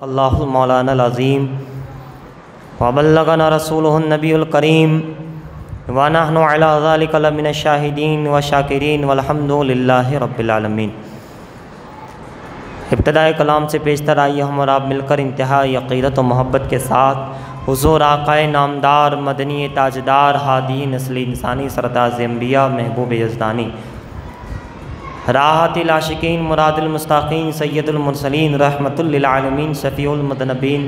अल्लाहुल मौलाना अज़ीम व बल्लगना रसूलुहुन नबीउल करीम व नहनु अला ज़ालिका लमिनश शाहिदीन व शाकिरीन वल्हम्दुलिल्लाहि रब्बिल आलमीन। इब्तिदाए कलाम से पेशतर आइए हम और आप मिलकर इंतहाई अक़ीदत व मोहब्बत के साथ हुज़ूर आक़ाए नामदार मदनी ताजदार हादी नस्ल इंसानी सरताज़ अंबिया महबूब यज़दानी राहतिल आशिकीन मुरादिल मुस्ताक़ीन सय्यदुल मुरसलीन रहमतुल लिल आलमीन शफ़ीउल मुज़न्निबीन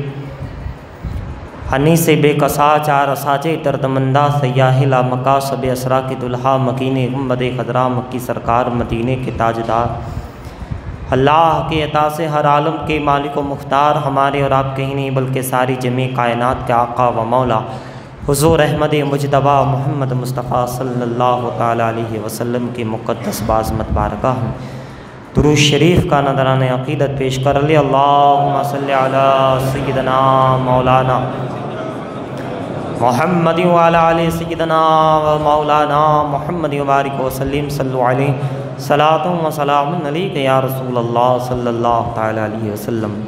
हनी से बेकसा चार असाचे दर्दमंदा सयाहिला मका सब असरा के दुल्हा मकीने गुम्बद खदरा मक्की सरकार मदीने के ताजदार अल्लाह के अता से हर आलम के मालिक व मुख्तार हमारे और आपके ही नहीं बल्कि सारी जमी कायनात के आका व मौला हुज़ूर अहमद मुजतबा मोहम्मद मुस्तफ़ा सल्लल्लाहु तआला अलैहि वसल्लम की मुक़द्दस बाज़मत बारगाह में दुरूद शरीफ का नज़राने अक़ीदत पेश कर ले। अल्लाहुम्मा सल्लि अला सय्यिदना मौलाना मोहम्मद व अला आलि सय्यिदना व मौलाना मोहम्मद व बारिक व सल्लिम सल्लु अलैहि सलातुम व सलामुन अलैका या रसूलल्लाह सल्लल्लाहु तआला अलैहि वसल्लम।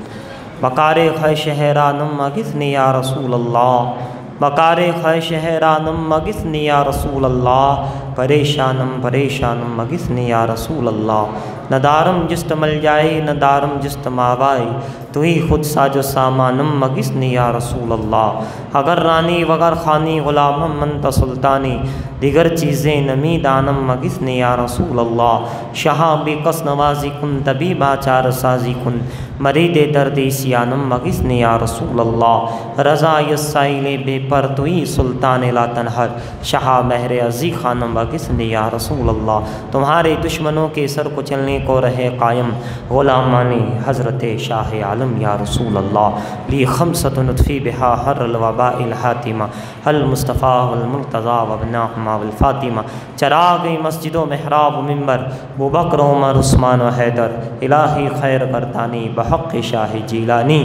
बकारे ख़ै शहरानम मगिस्नी या रसूलल्लाह बकारे ख़ै शहरानम मगिस्नी या रसूलल्लाह परेशानम परेशानम मगिस्नी या रसूलल्लाह। न दारम जिस्त मल जाए न दारम जिस्त मावाए तो ही खुद साजो सामानम मगिस्नी या रसूलल्लाह। अगर रानी वगर खानी ग़ुलाम मंत सुल्तानी दिगर चीज़ें नमी दानम मगिस्नी या रसूलल्लाह। शहाँ बेकस नवाजी कुन तबी बाचार साजी कुन मरीद दर्द सियानम मगिस्नी या रसूलल्लाह। रज़ा यसाइले बेपर तो ही सुल्तान ला तनहर शाह महर अज़ी खानम मगिस्नी या रसूलल्लाह। तुम्हारे दुश्मनों के सर को चलने को रहे कायम ग़ुलामानी हज़रत शाह आलम या रसूलल्लाह। ली खमसत नुत्फ़ी बिहा हर वबाइल हातिमा अल मुस्तफ़ा वल मुर्तज़ा वबनाहुमा वल फ़ातिमा। चराग़ मस्जिदो महराब मिंबर अबू बकर उमर उस्मान व हैदर इलाही खैर करतानी बहक़ शाह जीलानी।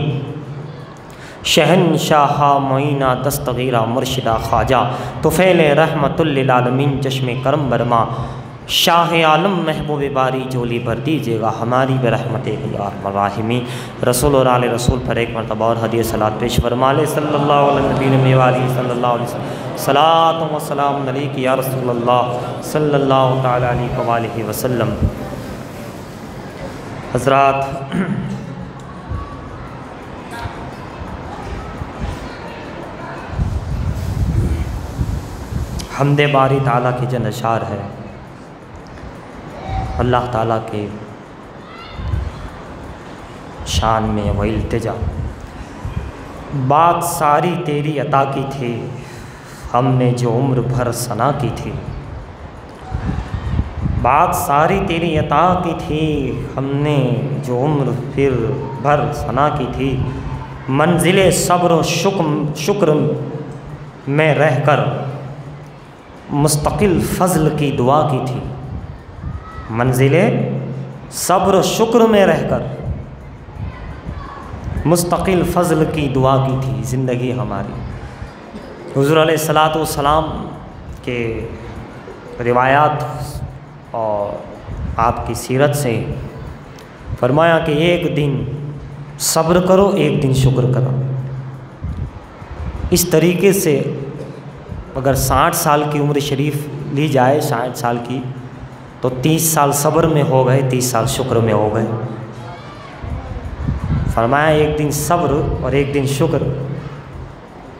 शहनशाह मोइना दस्तगीरा मुर्शिदा ख्वाजा तुफ़ैल रहमतुल लिल आलमीन चश्मे करम बरमा शाह आलम महबूब बारी झोली भर दीजिएगा हमारी बेरहमते या मराहिमी। रसूल और आले रसूल पर एक मरतबा और हदीय सलात पेश फरमा ले सल्लल्लाहु अलैहि सलात व सलाम अलैका या रसूलल्लाह सल्लल्लाहु तआला अलैहि वसल्लम। हज़रात, हमदे बारी ताला के जन अशार है अल्लाह ताला के शान में वही इल्तिजा। बात सारी तेरी अता की थी हमने जो उम्र भर सना की थी। बात सारी तेरी अता की थी हमने जो उम्र फिर भर सना की थी। मंजिले सब्र शुक्र में रहकर मुस्तकिल फ़ज़ल की दुआ की थी। मंजिले सब्र शुक्र में रहकर मुस्तकिल फ़ज़ल की दुआ की थी ज़िंदगी हमारी। हुज़ूर अलैहिस्सलातु वस्सलाम के रिवायात और आपकी सीरत से फरमाया कि एक दिन सब्र करो एक दिन शुक्र करो। इस तरीके से अगर 60 साल की उम्र शरीफ ली जाए 60 साल की तो 30 साल सब्र में हो गए 30 साल शुक्र में हो गए। फरमाया एक दिन सब्र और एक दिन शुक्र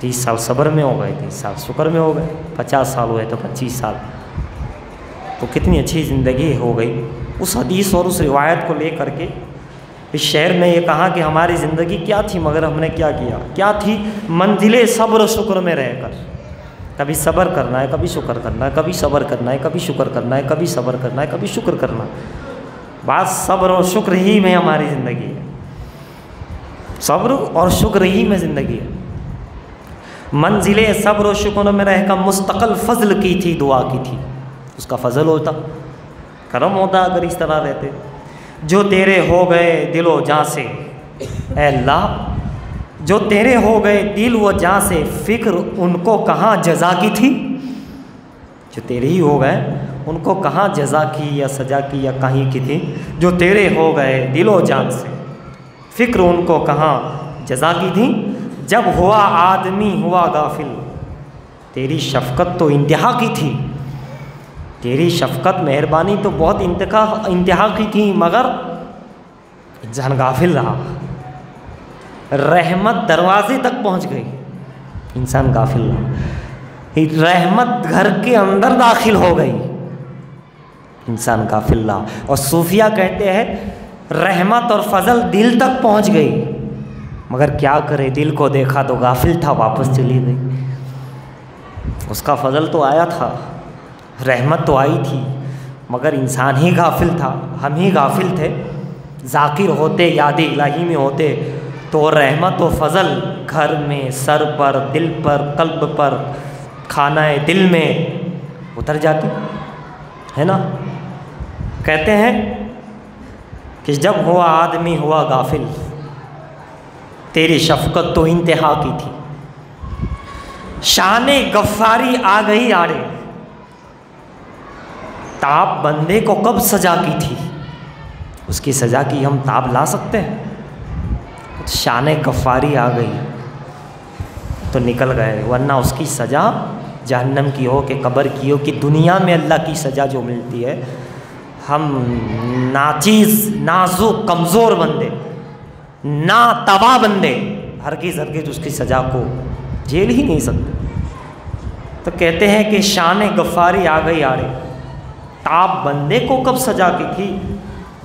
30 साल सब्र में हो गए 30 साल शुक्र में हो गए। 50 साल हुए तो 25 साल तो कितनी अच्छी ज़िंदगी हो गई। उस हदीस और उस रिवायत को ले करके इस शेर ने ये कहा कि हमारी ज़िंदगी क्या थी मगर हमने क्या किया। क्या थी? मंजिले सब्र शुक्र में रहकर कभी सब्र करना है कभी शुक्र करना है कभी सब्र करना है कभी शुक्र करना है कभी सब्र करना है कभी शुक्र करना है। बात सब्र और शुक्र ही में हमारी ज़िंदगी है। सब्र और शुक्र ही में ज़िंदगी है। मंजिले सब्र और शुक्र में रहकर मुस्तकिल फ़ज़ल की थी दुआ की थी। उसका फ़ज़ल होता करम होता अगर इस तरह रहते। जो तेरे हो गए दिलो जान से ऐ अल्लाह जो तेरे हो गए दिल व जान से फ़िक्र उनको कहाँ जज़ा की थी। जो तेरे ही हो गए उनको कहाँ जज़ा की या सज़ा की या कहीं की थी। जो तेरे हो गए दिलो जान से फ़िक्र उनको कहाँ जज़ा की थी, जब हुआ आदमी हुआ गाफिल। तेरी शफ़क़त तो इंतहा की थी, तेरी शफ़क़त मेहरबानी तो बहुत इंतहा की थी, मगर इंसान गाफिल रहा। रहमत दरवाजे तक पहुंच गई, इंसान गाफिल रहा। रहमत घर के अंदर दाखिल हो गई, इंसान गाफिल रहा। और सूफिया कहते हैं रहमत और फजल दिल तक पहुंच गई, मगर क्या करे, दिल को देखा तो गाफिल था, वापस चली गई। उसका फजल तो आया था, रहमत तो आई थी, मगर इंसान ही गाफिल था, हम ही गाफिल थे। ज़ाकिर होते, याद इलाही में होते, तो रहमत व फजल घर में, सर पर, दिल पर, कल्ब पर, खानाए दिल में उतर जाती है ना। कहते हैं कि जब हुआ आदमी हुआ गाफिल, तेरी शफ़क़त तो इंतहा की थी। शाने गफ्फारी आ गई आड़े, ताब बंदे को कब सजा की थी, उसकी सज़ा की हम ताब ला सकते हैं। शाने गफ्फारी आ गई तो निकल गए, वरना उसकी सज़ा जहन्नम की हो कि कब्र की हो कि दुनिया में अल्लाह की सज़ा जो मिलती है, हम नाचीज़, नाजुक, कमज़ोर बंदे, ना तवा बंदे हरगिज़ हरगिज़ उसकी सज़ा को झेल ही नहीं सकते। तो कहते हैं कि शान गफ्फारी आ गई आड़े, ताब बंदे को कब सजा की थी।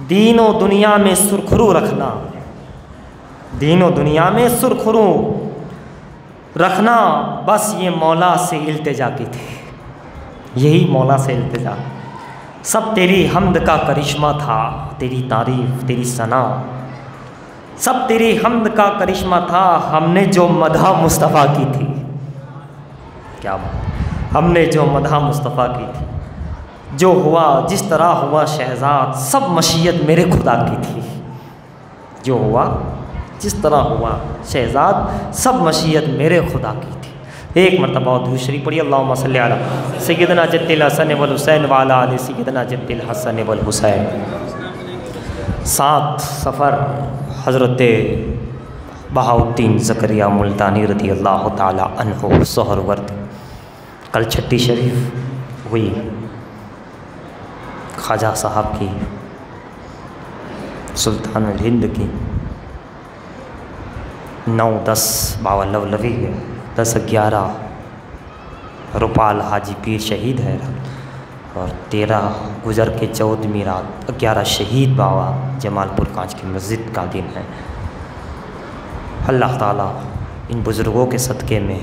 दीन और दुनिया में सुरखरू रखना, दीन और दुनिया में सुरखरू रखना, बस ये मौला से इल्तिजा की थी, यही मौला से इल्तिजा। सब तेरी हम्द का करिश्मा था, तेरी तारीफ़, तेरी सना, सब तेरी हम्द का करिश्मा था। हमने जो मदह मुस्तफ़ा की थी, क्या बात, हमने जो मदह मुस्तफ़ा की थी, जो हुआ जिस तरह हुआ शहज़ाद, सब मशीयत मेरे खुदा की थी। जो हुआ जिस तरह हुआ शहज़ाद, सब मशीयत मेरे खुदा की थी। एक मरतबा और दूसरी पढ़ी, अल्लाहुम्मा सल्ली अला सय्यदना जद्दिल हसन वल हुसैन व अला आलि सय्यदना जद्दिल हसन वल हुसैन। 7 सफ़र हज़रत बहाउद्दीन ज़करिया मुल्तानी रज़ी अल्लाह ताला अन्हु सोहरवर्द। कल छठी शरीफ हुई ख्वाजा साहब की, सुल्तानुल हिंद की। 9-10 बाबा लवलवी है, 10-11 रुपाल हाजी पीर शहीद है, और 13 गुजर के 14वीं रात 11 शहीद बाबा जमालपुर कांच की मस्जिद का दिन है। अल्लाह ताला इन बुज़ुर्गों के सदक़े में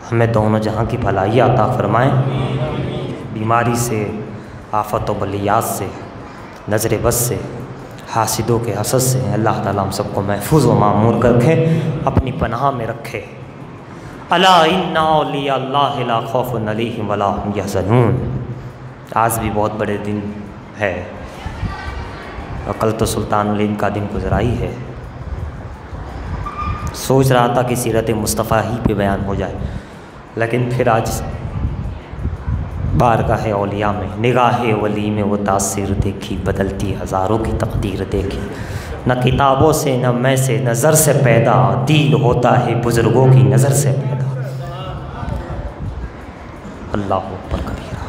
हमें दोनों जहां की भलाई अता फ़रमाएँ, बीमारी से, आफ़त व बलियात से, नज़र बस से, हासिदों के हसद से अल्लाह ताला हम सबको महफूज व मामूर करके अपनी पनाह में रखे। अला इन्ना औलिया अल्लाह ला खौफुन अलैहिम वला हुम यहज़नून। आज भी बहुत बड़े दिन है, और कल तो सुल्तानुल हिंद का दिन गुजरा ही है। सोच रहा था कि सीरत मुस्तफ़ा ही पे बयान हो जाए, लेकिन फिर आज बारगाह औलिया में निगाह वली में वो तासीर देखी, बदलती हज़ारों की तकदीर देखी। न किताबों से न मैं से नज़र से पैदा, दिल होता है बुज़ुर्गों की नज़र से पैदा। अल्लाह अकबर कबीरा,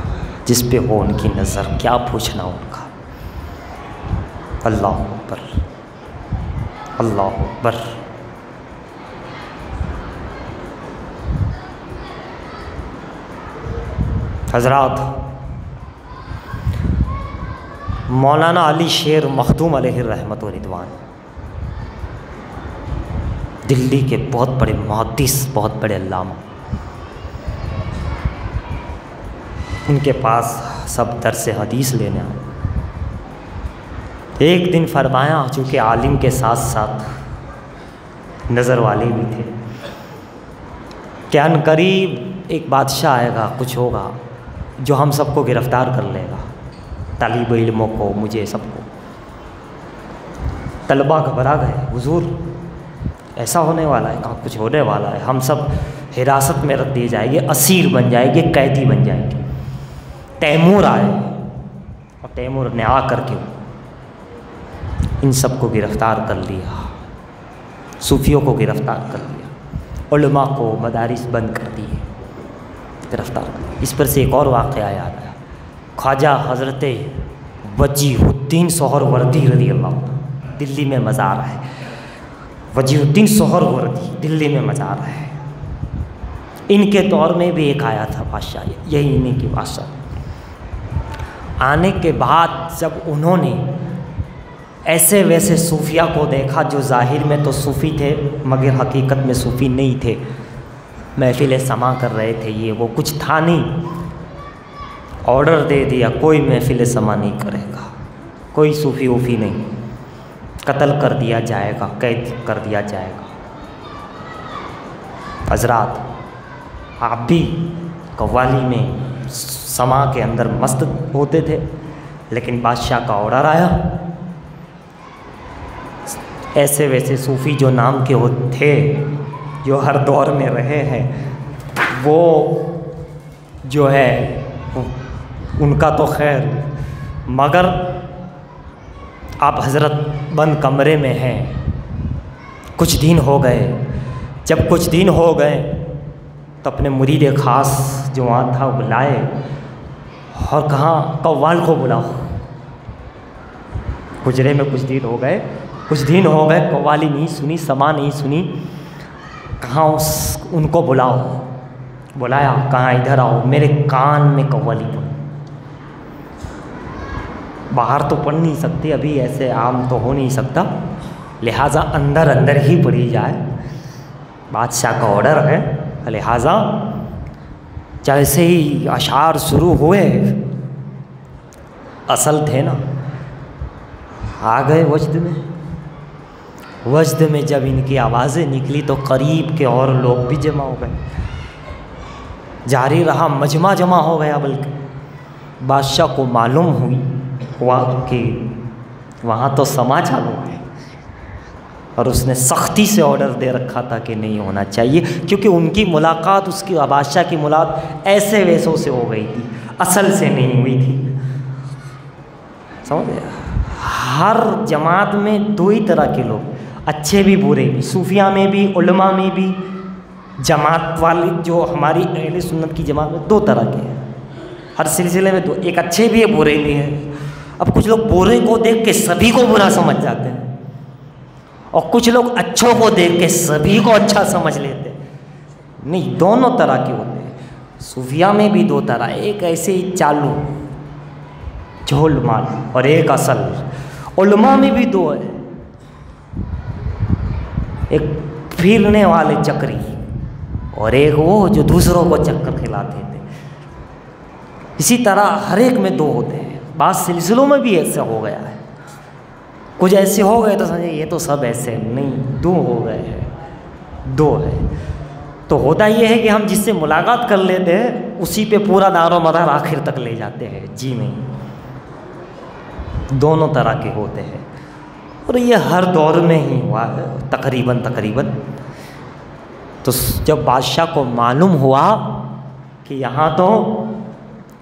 जिस पे हो उनकी नज़र क्या पूछना उनका। अल्लाह अकबर, अल्लाह अकबर। हज़रात, मौलाना अली शेर मखदूम अलैहि रहमत व रिदवान दिल्ली के बहुत बड़े मुहद्दिस, बहुत बड़े अल्लामा, उनके पास सब दर्स हदीस लेने आए। एक दिन फरमाया, चूँकि आलिम के साथ साथ नज़र वाले भी थे, कि अनकरीब एक बादशाह आएगा, कुछ होगा जो हम सबको गिरफ़्तार कर लेगा, तालिब इल्मों को, मुझे, सबको। तलबा घबरा गए, हुजूर ऐसा होने वाला है, कहाँ कुछ होने वाला है, हम सब हिरासत में रख दिए जाएंगे, असीर बन जाएंगे, कैदी बन जाएंगे। तैमूर आए, और तैमूर ने आ कर के इन सबको गिरफ़्तार कर लिया। सूफियों को गिरफ़्तार कर लिया, उलमा को मदारिस बंद कर दिए, गिरफ़्तार कर दिया। इस पर से एक और वाक़या याद आया। ख्वाजा हज़रत वजीहुद्दीन सोहरवर्दी रज़ी अल्लाह, दिल्ली में मज़ार है, वजीहुद्दीन सोहरवर्दी दिल्ली में मज़ार है। इनके दौर में भी एक आया था बादशाह, यही इन्हीं की बादशाह। आने के बाद जब उन्होंने ऐसे वैसे सूफिया को देखा जो ज़ाहिर में तो सूफ़ी थे मगर हकीकत में सूफ़ी नहीं थे, महफ़िल समा कर रहे थे, ये वो कुछ था नहीं, ऑर्डर दे दिया कोई महफ़िल समा नहीं करेगा, कोई सूफ़ी वूफ़ी नहीं, कत्ल कर दिया जाएगा, कैद कर दिया जाएगा। हज़रात आप भी कव्वाली में समा के अंदर मस्त होते थे, लेकिन बादशाह का ऑर्डर आया, ऐसे वैसे सूफ़ी जो नाम के थे, जो हर दौर में रहे हैं, वो जो है उनका तो खैर, मगर आप हज़रत बंद कमरे में हैं, कुछ दिन हो गए। जब कुछ दिन हो गए तो अपने मुरीद ख़ास जो वहाँ था बुलाए और कहा कव्वाल को बुलाओ। गुजरे में कुछ दिन हो गए, कव्वाली नहीं सुनी, समा नहीं सुनी, कहाँ उनको बुलाओ। बुलाया, कहाँ इधर आओ, मेरे कान में कव्वाली पढ़ो। बाहर तो पढ़ नहीं सकते, अभी ऐसे आम तो हो नहीं सकता, लिहाजा अंदर अंदर ही पढ़ी जाए, बादशाह का ऑर्डर है। लिहाजा जैसे ही अशार शुरू हुए, असल थे ना, आ गए वजद में जब इनकी आवाज़ें निकली तो करीब के और लोग भी जमा हो गए, जारी रहा, मजमा जमा हो गया। बल्कि बादशाह को मालूम हुआ कि वहाँ तो समा चालू है, और उसने सख्ती से ऑर्डर दे रखा था कि नहीं होना चाहिए, क्योंकि उनकी मुलाकात, उसकी बादशाह की मुलाकात ऐसे वैसों से हो गई थी, असल से नहीं हुई थी। समझ गया? हर जमात में दो ही तरह के लोग, अच्छे भी बुरे भी, सूफिया में भी, उलमा में भी, जमात वाली जो हमारी अहले सुन्नत की जमात में दो तरह के हैं, हर सिलसिले में दो, एक अच्छे भी है बुरे भी हैं। अब कुछ लोग बुरे को देख के सभी को बुरा समझ जाते हैं, और कुछ लोग अच्छों को देख के सभी को अच्छा समझ लेते हैं। नहीं, दोनों तरह के होते हैं। सूफिया में भी दो तरह, एक ऐसे ही चालू झोल माल और एक असल। उलमा में भी दो है, एक फिरने वाले चक्री और एक वो जो दूसरों को चक्कर खिलाते थे। इसी तरह हर एक में दो होते हैं। बाद सिलसिलों में भी ऐसा हो गया है, कुछ ऐसे हो गए तो समझे ये तो सब ऐसे नहीं, दो हो गए हैं, दो है। तो होता ये है कि हम जिससे मुलाकात कर लेते हैं उसी पे पूरा दारो मदार आखिर तक ले जाते हैं। जी नहीं, दोनों तरह के होते हैं, और ये हर दौर में ही हुआ है तकरीबन। तो जब बादशाह को मालूम हुआ कि यहाँ तो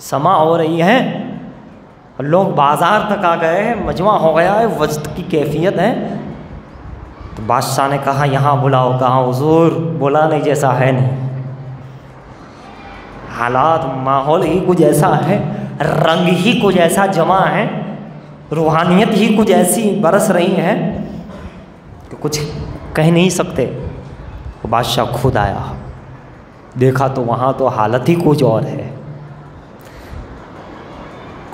समा हो रही है, लोग बाज़ार तक आ गए हैं, मजमा हो गया है, वजद की कैफियत है, तो बादशाह ने कहा यहाँ बुलाओ। कहा हुजूर बुलाने जैसा है नहीं, हालात माहौल ही कुछ ऐसा है, रंग ही कुछ ऐसा जमा है, रूहानियत ही कुछ ऐसी बरस रही है कि कुछ कह नहीं सकते। तो बादशाह खुद आया, देखा तो वहाँ तो हालत ही कुछ और है।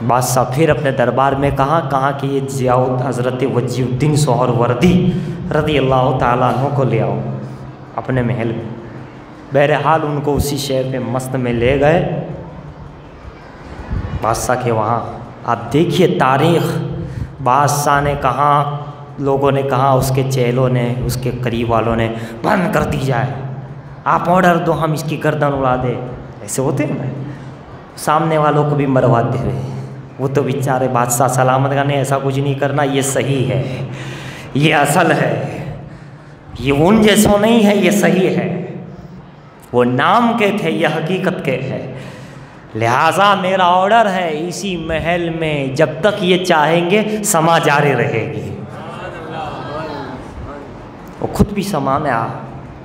बादशाह फिर अपने दरबार में कहा कि ये ज़ियाउद्दीन हज़रत वजीहुद्दीन सोहरवर्दी रज़ी अल्लाह ताला अन्हु को ले आओ अपने महल में। बहरहाल उनको उसी शहर में मस्त में ले गए बादशाह के वहाँ। आप देखिए तारीख़, बादशाह ने कहा, लोगों ने कहा, उसके चेलों ने, उसके करीब वालों ने बंद कर दी जाए, आप ऑर्डर दो हम इसकी गर्दन उड़ा दे। ऐसे होते हैं, सामने वालों को भी मरवाते हुए। वो तो बेचारे बादशाह सलामत का ने ऐसा कुछ नहीं करना, ये सही है, ये असल है, ये उन जैसों नहीं है, ये सही है। वो नाम के थे, ये हकीकत के है। लिहाजा मेरा ऑर्डर है, इसी महल में जब तक ये चाहेंगे समा जारी रहेगी। वो खुद भी समा में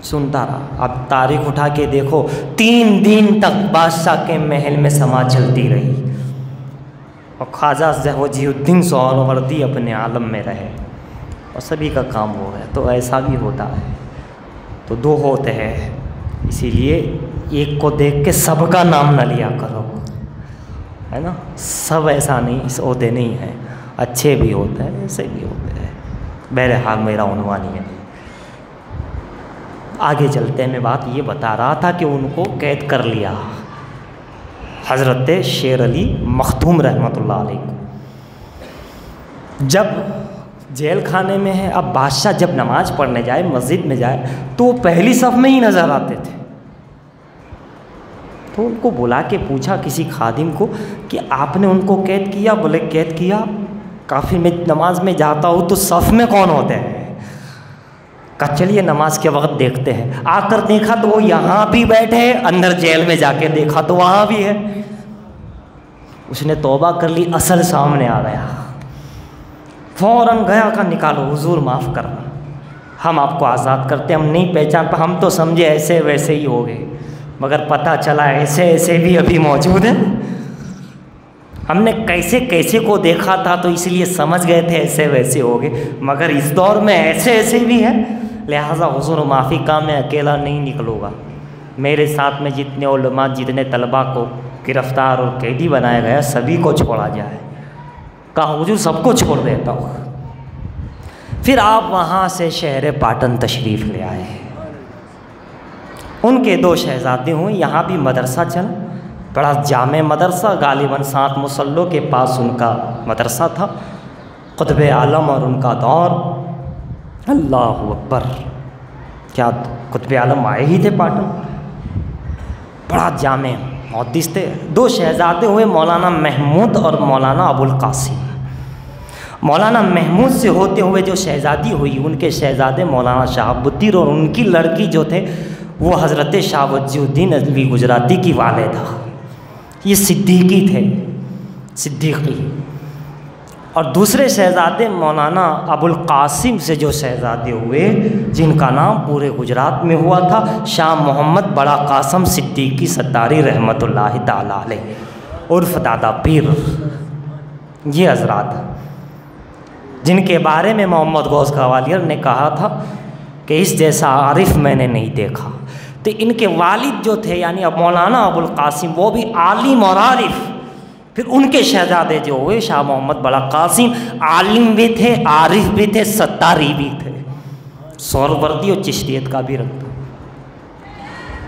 सुनता रहा। अब तारीख उठा के देखो, 3 दिन तक बादशाह के महल में समा चलती रही और ख्वाजा ज़हीउद्दीन सोहरावर्दी अपने आलम में रहे और सभी का काम हो गया। तो ऐसा भी होता है, तो 2 होते हैं, इसीलिए एक को देख के सबका नाम न लिया करो, है ना। सब ऐसा नहीं, इस ओहदे नहीं हैं, अच्छे भी होते हैं ऐसे भी होते हैं। बहरहाल मेरा उन्वान ही है। आगे चलते मैं बात ये बता रहा था कि उनको कैद कर लिया हज़रत शेर अली मखदूम रहमतुल्लाह अलैह को। जब जेल खाने में है, अब बादशाह जब नमाज़ पढ़ने जाए, मस्जिद में जाए, तो पहली सफ़ में ही नज़र आते थे। तो उनको बुला के पूछा किसी खादिम को कि आपने उनको कैद किया? बोले कैद किया, काफ़ी मैं नमाज में जाता हूँ तो सफ़ में कौन होते हैं? कहा चलिए नमाज के वक्त देखते हैं। आकर देखा तो वो यहाँ भी बैठे हैं, अंदर जेल में जाके देखा तो वहाँ भी है। उसने तौबा कर ली, असल सामने आ गया, फ़ौरन गया का निकालो, हुजूर माफ़ करना, हम आपको आज़ाद करते, हम नहीं पहचान पा, हम तो समझे ऐसे वैसे ही हो गए, मगर पता चला ऐसे ऐसे भी अभी मौजूद हैं। हमने कैसे कैसे को देखा था तो इसलिए समझ गए थे ऐसे वैसे हो गए, मगर इस दौर में ऐसे ऐसे भी हैं। लिहाजा हुजूर माफ़ी का, मैं अकेला नहीं निकलूँगा, मेरे साथ में जितने उलमा, जितने तलबा को गिरफ़्तार और कैदी बनाया गया सभी को छोड़ा जाए। कहा हुजूर सबको छोड़ देता हूँ। फिर आप वहाँ से शहर पाटन तशरीफ़ ले आए। उनके 2 शहज़ादे हुए, यहाँ भी मदरसा चला, बड़ा जामे मदरसा, गालिबन 7 मुसल्लों के पास उनका मदरसा था। क़ुतब आलम और उनका दौर, अल्लाहु अकबर, क्या क़ुतब आलम आए ही थे पाटन, बड़ा जामे मुहद्दिस थे। 2 शहज़ादे हुए, मौलाना महमूद और मौलाना अबुल कासिम। मौलाना महमूद से होते हुए जो शहज़ादी हुई, उनके शहज़ादे मौलाना शहाबुद्दीन और उनकी लड़की जो थे वो हज़रत शाह वजीउद्दीन अदवी गुजराती की वालिदा, ये सिद्दीकी थे, सिद्दीकी। और दूसरे शहज़ादे मौलाना अबुल कासिम से जो शहज़ादे हुए, जिनका नाम पूरे गुजरात में हुआ था, शाह मोहम्मद बड़ा कासम सिद्दीकी सत्तारी रहमतुल्लाहि ताला अलैह उर्फ दादा पीर। ये हज़रात जिनके बारे में मोहम्मद गौस ग्वालियर ने कहा था कि इस जैसा आरिफ मैंने नहीं देखा। तो इनके वालिद जो थे यानी अब मौलाना अबुल कासिम, वो भी आलिम और आरिफ। फिर उनके शहजादे जो हुए शाह मोहम्मद बड़ा कासिम, आलिम भी थे, आरिफ भी थे, सत्तारी भी थे, सोहरावर्दी और चिश्तियत का भी रखता।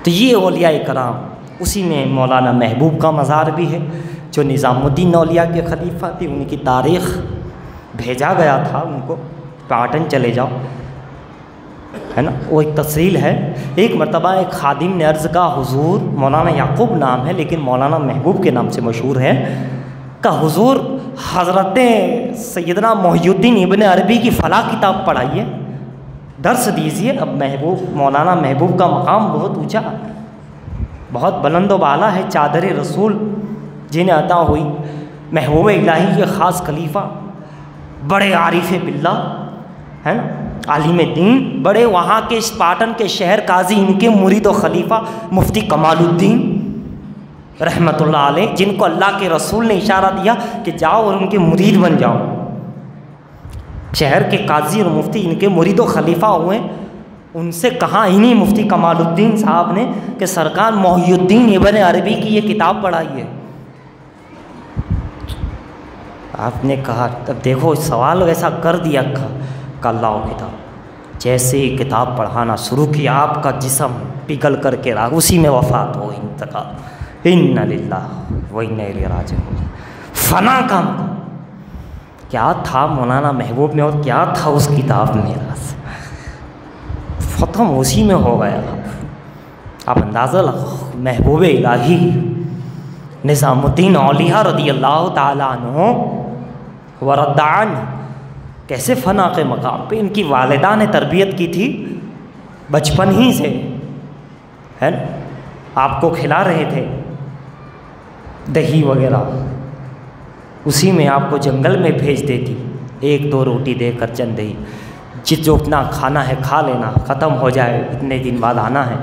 तो ये औलिया कराम, उसी में मौलाना महबूब का मज़ार भी है जो निज़ामुद्दीन औलिया के खलीफा थे। उनकी तारीख़ भेजा गया था उनको, पाटन चले जाओ, है ना, वो एक तफसील है। एक मरतबा एक खादिम ने अर्ज़ का, हुजूर, मौलाना याकूब नाम है लेकिन मौलाना महबूब के नाम से मशहूर है, का हुजूर हज़रत सैयदना मोहिउद्दीन इब्न अरबी की फ़ला किताब पढ़ाइए, दर्स दीजिए। अब महबूब, मौलाना महबूब का मकाम बहुत ऊँचा, बहुत बुलंद व बाला है, चादर रसूल जिन्हें अता हुई, महबूब इलाही के ख़ास खलीफा, बड़े आरिफ बिल्ला, है ना, आलिम दीन, बड़े वहाँ के इस पाटन के शहर काजी, इनके मुरीद व खलीफा मुफ्ती कमालुद्दीन रहमतुल्लाह अलैह, जिनको अल्लाह के रसूल ने इशारा दिया कि जाओ और उनके मुरीद बन जाओ। शहर के काजी और मुफ्ती इनके मुरीद व खलीफा हुए। उनसे कहा इन्हीं मुफ्ती कमालुद्दीन साहब ने कि सरकार मोहिउद्दीन इब्न अरबी की ये किताब पढ़ाई है। आपने कहा, तब देखो सवाल वैसा कर दिया, कल्ला किताब, जैसे ही किताब पढ़ाना शुरू किया आपका जिस्म पिघल करके रहा, उसी में वफ़ात हो, इंतकाल। इन्ना लिल्लाह व इन्ना इलैहि राजिऊन। फना का क्या था मौलाना महबूब में और क्या था उस किताब में, ख़त्म उसी में हो गया। आप अंदाज़ा लगाओ, महबूब इलाही निज़ामुद्दीन औलिया रज़ियल्लाहु ताला अन्हु व रद्दान कैसे फ़ना के मकाम पे, इनकी वालिदा ने तरबियत की थी बचपन ही से, है ना, आपको खिला रहे थे दही वगैरह, उसी में आपको जंगल में भेज देती, 1-2 रोटी देकर चंद दही, जिस जो इतना खाना है खा लेना, ख़त्म हो जाए, इतने दिन बाद आना है,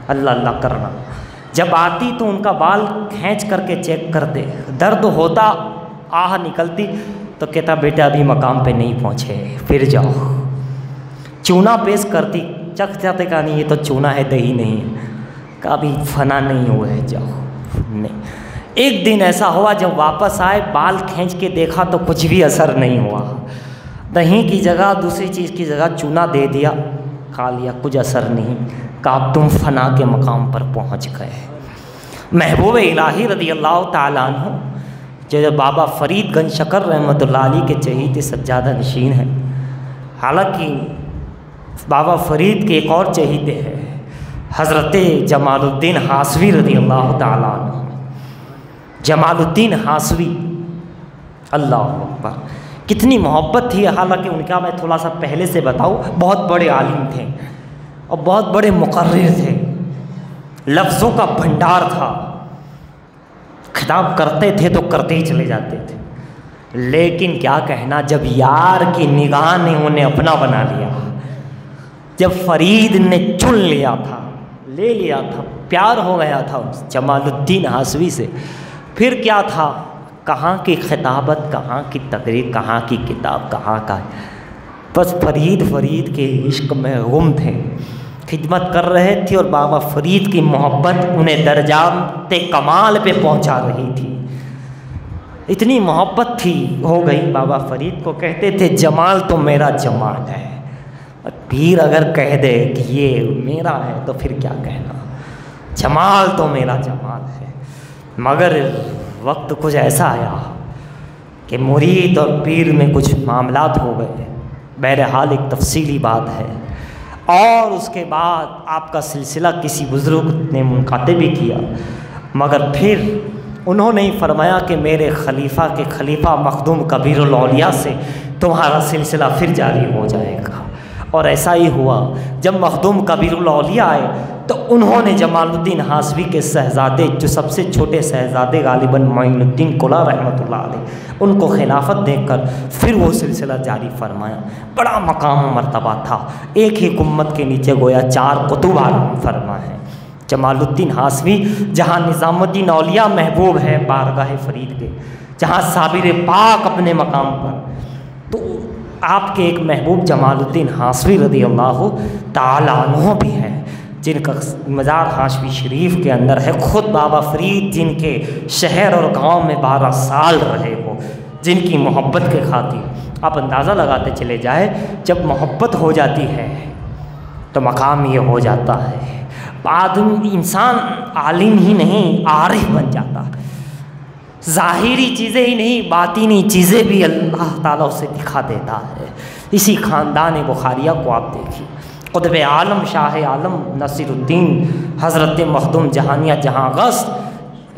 अल्लाह अल्लाह करना। जब आती तो उनका बाल खींच करके चेक करते, दर्द होता, आह निकलती तो कहता बेटा अभी मकाम पे नहीं पहुँचे, फिर जाओ। चूना पेश करती, चख जाते का नहीं ये तो चूना है, दही नहीं है, कभी फना नहीं हुआ है, जाओ। नहीं, एक दिन ऐसा हुआ जब वापस आए बाल खींच के देखा तो कुछ भी असर नहीं हुआ। दही की जगह दूसरी चीज़ की जगह चूना दे दिया, खा लिया, कुछ असर नहीं। कहा तुम फना के मकाम पर पहुंच गए। महबूब इलाही रज़ी अल्लाह ताला अन्हु जो बाबा फरीद शकर रहमतुल्लाह अलैह के चहीते सज्जादा नशीन हैं। हालांकि बाबा फरीद के एक और चहीते हैं हज़रत जमालुद्दीन हासवी रज़ी अल्लाह ताला अन्हु। जमालुद्दीन हासवी, अल्लाह अकबर, कितनी मोहब्बत थी। हालांकि उनका मैं थोड़ा सा पहले से बताऊँ, बहुत बड़े आलिम थे और बहुत बड़े मुकर्रिर थे, लफ्ज़ों का भंडार था, खिताब करते थे तो करते ही चले जाते थे। लेकिन क्या कहना, जब यार की निगाह ने उन्हें अपना बना लिया, जब फरीद ने चुन लिया था, ले लिया था, प्यार हो गया था उस जमालुद्दीन हासवी से, फिर क्या था, कहाँ की खिताबत, कहाँ की तकरीर, कहाँ की किताब, कहाँ का, बस फरीद के इश्क में गुम थे, खिदमत कर रहे थे और बाबा फरीद की मोहब्बत उन्हें दर्जात कमाल पे पहुंचा रही थी। इतनी मोहब्बत थी, हो गई बाबा फरीद को कहते थे जमाल तो मेरा जमाल है। और पीर अगर कह दे कि ये मेरा है तो फिर क्या कहना, जमाल तो मेरा जमाल है। मगर वक्त कुछ ऐसा आया कि मुरीद और पीर में कुछ मामलात हो गए। बहरहाल एक तफसीली बात है। और उसके बाद आपका सिलसिला किसी बुज़ुर्ग ने मुनक़ाते भी किया, मगर फिर उन्होंने ही फरमाया कि मेरे खलीफा के खलीफा मखदूम कबीरुल औलिया से तुम्हारा सिलसिला फिर जारी हो जाएगा। और ऐसा ही हुआ। जब मखदूम कबीरुल औलिया आए तो उन्होंने जमालुद्दीन हासवी के शहज़ादे, जो सबसे छोटे शहज़ादे गालिबन मोइनुद्दीन कुला रहमतुल्लाह अलैह, उनको खिलाफत देकर फिर वो सिलसिला जारी फरमाया। बड़ा मकाम मर्तबा था। एक ही उम्मत के नीचे गोया 4 कुतुब आराम फरमा है। जमालुद्दीन हासवी, जहाँ निज़ामुद्दीन औलिया महबूब है बारगाह फरीद के, जहाँ साबिर पाक अपने मकाम पर, तो आपके एक महबूब जमालुद्दीन हासवी रज़ी अल्लाह ताला अन्हु भी हैं, जिनका मज़ार हाशवी शरीफ के अंदर है। ख़ुद बाबा फरीद जिनके शहर और गांव में 12 साल रहे हो, जिनकी मोहब्बत के खातिर आप अंदाज़ा लगाते चले जाए, जब मोहब्बत हो जाती है तो मकाम ये हो जाता है, आदमी इंसान आलिम ही नहीं आरिफ बन जाता है। ज़ाहिरी चीज़ें ही नहीं, बातिनी चीज़ें भी अल्लाह ताला उसे दिखा देता है। इसी ख़ानदान बुखारिया को आप देखिए, क़ुतब आलम शाह आलम नसीरुद्दीन हज़रत मखदूम जहानिया जहाँ गस्त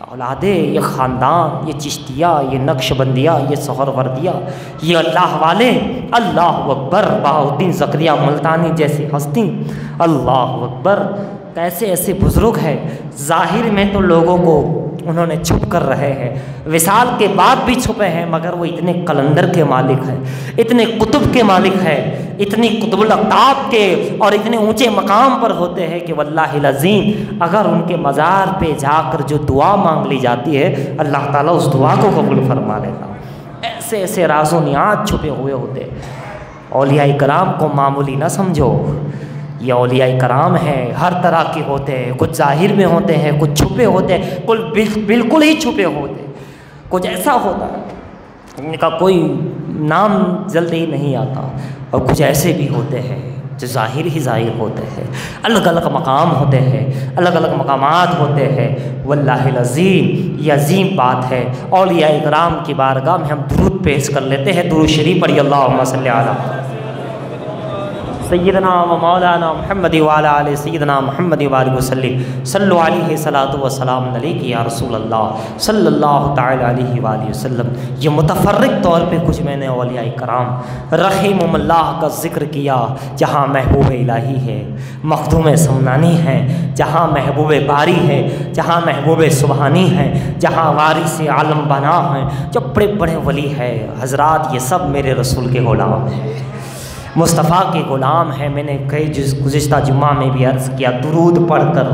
औलादे, ये ख़ानदान, ये चिश्तिया, ये नक्शबंदिया, ये सोहरवर्दिया, ये अल्लाह वाले, अल्लाह अकबर, बहाउद्दीन ज़करिया मुल्तानी जैसी हस्ती, अल्लाह अकबर, कैसे ऐसे बुज़ुर्ग हैं। ज़ाहिर में तो लोगों को उन्होंने छुप कर रहे हैं, विसाल के बाद भी छुपे हैं, मगर वो इतने कलंदर के मालिक हैं, इतने कुतुब के मालिक हैं, इतनी कुतुबुल अक़ताब के और इतने ऊंचे मकाम पर होते हैं कि वल्लाहिल अज़ीम अगर उनके मज़ार पे जाकर जो दुआ मांग ली जाती है, अल्लाह ताला उस दुआ को कबूल फरमा लेता। ऐसे ऐसे राज़ो नियाज़ छुपे हुए होते। औलिया कराम को मामूली ना समझो, ये औलिया कराम हैं, हर तरह के होते हैं, कुछ ज़ाहिर में होते हैं, कुछ छुपे होते हैं, कुछ बिल्कुल ही छुपे होते हैं, कुछ ऐसा होता है इनका कोई नाम जल्दी नहीं आता, और कुछ ऐसे भी होते हैं जो ज़ाहिर ही ज़ाहिर होते हैं। अलग अलग मकाम होते हैं, अलग अलग मकामात होते हैं। वल्लाहिल अज़ीम, ये अजीम बात है। औलिया कराम की बारगाह में हम दुरूद पेश कर लेते हैं। दुरूद शरीफ पढ़िए, अल्लाहुम्मा सल्ली अला सय्यदना व मौलाना मुहम्मद व अला आलि सय्यदना मुहम्मद व आलिहि वसल्लम सल्लु अलैहि सलातु व सलाम अलैहि या रसूल अल्लाह सल्लल्लाहु तआला अलैहि व आलिहि वसल्लम। ये मुतफर्रिक तौर पे कुछ मैंने औलिया कराम रहीमुल्लाह का ज़िक्र किया, जहाँ महबूब इलाही है, मखदूम समनानी है, जहाँ महबूब बारी है, जहाँ महबूब सुबहानी है, जहाँ वारिस आलम बना है, जो बड़े बड़े वली है हज़रात, ये सब मेरे रसूल के ग़ुलाम हैं। मुस्तफ़ा के ग़ुलाम हैं। मैंने कई गुज़िश्ता जुम्मा में भी अर्ज़ किया, दुरूद पढ़कर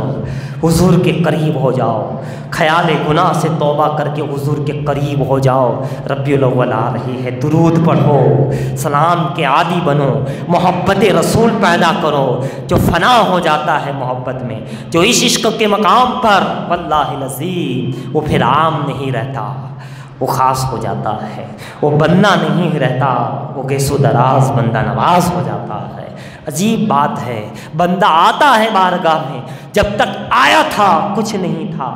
हुज़ूर के करीब हो जाओ, ख़याल गुनाह से तौबा करके हुज़ूर के करीब हो जाओ। रब्बिउल अव्वल आ रही है, दुरूद पढ़ो, सलाम के आदी बनो, मोहब्बत रसूल पैदा करो। जो फ़ना हो जाता है मोहब्बत में, जो इस इश्क़ के मकाम पर, वल्लाहिल अज़ीम वो फिर आम नहीं रहता, वो ख़ास हो जाता है। वो बंदा नहीं रहता, वो गेसो दराज बंदा नवाज हो जाता है। अजीब बात है, बंदा आता है बारगाह में, जब तक आया था कुछ नहीं था।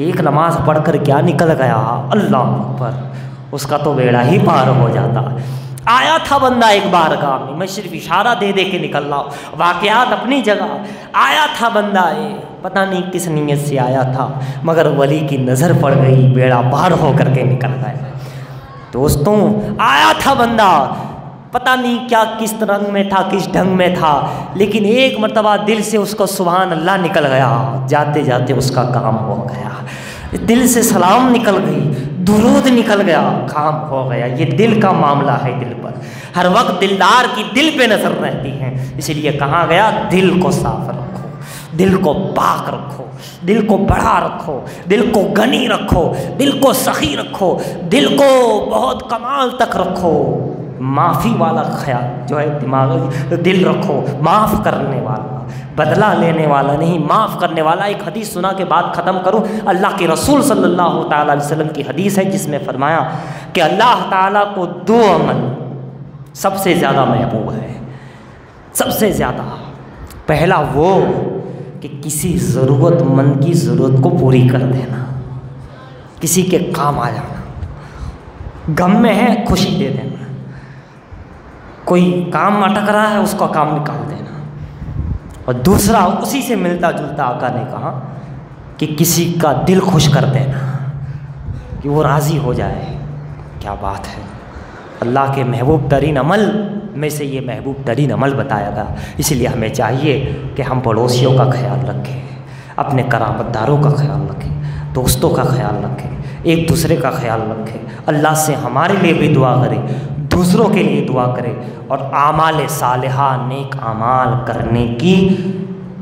एक नमाज पढ़कर क्या निकल गया, अल्लाह अकबर, उसका तो बेड़ा ही पार हो जाता है। आया था बंदा एक बारगाह में, मैं सिर्फ इशारा दे दे के निकल रहा हूँ, वाक़यात अपनी जगह। आया था बंदा, पता नहीं किस नीयत से आया था, मगर वली की नज़र पड़ गई, बेड़ा पार हो करके निकल गया। दोस्तों, आया था बंदा, पता नहीं क्या किस रंग में था, किस ढंग में था, लेकिन एक मर्तबा दिल से उसको सुभान अल्लाह निकल गया। जाते जाते उसका काम हो गया, दिल से सलाम निकल गई, दुरूद निकल गया, काम हो गया। ये दिल का मामला है, दिल पर हर वक्त दिलदार की दिल पे नज़र रहती है। इसलिए कहा गया, दिल को साफ रखो, दिल को पाक रखो, दिल को बड़ा रखो, दिल को गनी रखो, दिल को सखी रखो, दिल को बहुत कमाल तक रखो। माफ़ी वाला ख्याल जो है दिमाग, दिल रखो, माफ़ करने वाला, बदला लेने वाला नहीं, माफ़ करने वाला। एक हदीस सुना के बाद ख़त्म करूँ। अल्लाह के रसूल सल्लल्लाहु ताला अलैहि वसल्लम की हदीस है, जिसमें फरमाया कि अल्लाह ताला को दो अमल सबसे ज़्यादा महबूब है, सबसे ज़्यादा। पहला वो कि किसी ज़रूरतमंद की ज़रूरत को पूरी कर देना, किसी के काम आ जाना, गम में है खुशी दे देना, कोई काम अटक रहा है उसका काम निकाल देना। और दूसरा उसी से मिलता जुलता आका ने कहा कि किसी का दिल खुश कर देना, कि वो राज़ी हो जाए। क्या बात है, अल्लाह के महबूब तरीन अमल में से ये महबूब तरीन अमल बताया गया। इसलिए हमें चाहिए कि हम पड़ोसियों का ख्याल रखें, अपने कराबतदारों का ख्याल रखें, दोस्तों का ख्याल रखें, एक दूसरे का ख्याल रखें, अल्लाह से हमारे लिए भी दुआ करें, दूसरों के लिए दुआ करें, और आमाल सालिहा नेक आमाल करने की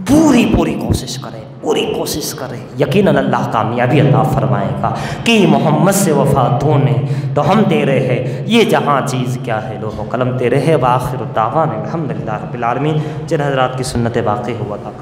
पूरी कोशिश करें, पूरी कोशिश करें। यकीनन अल्लाह कामयाबी अल्लाह फरमाएगा कि मोहम्मद से वफ़ा तूने तो हम तेरे हैं, ये जहाँ चीज़ क्या है लोहो कलम तेरे है। वाखिर दावाना अल्हम्दुलिल्लाह रब्बिल आलमीन। जिन हज़रात की सुन्नत बाक़ी हुआ था।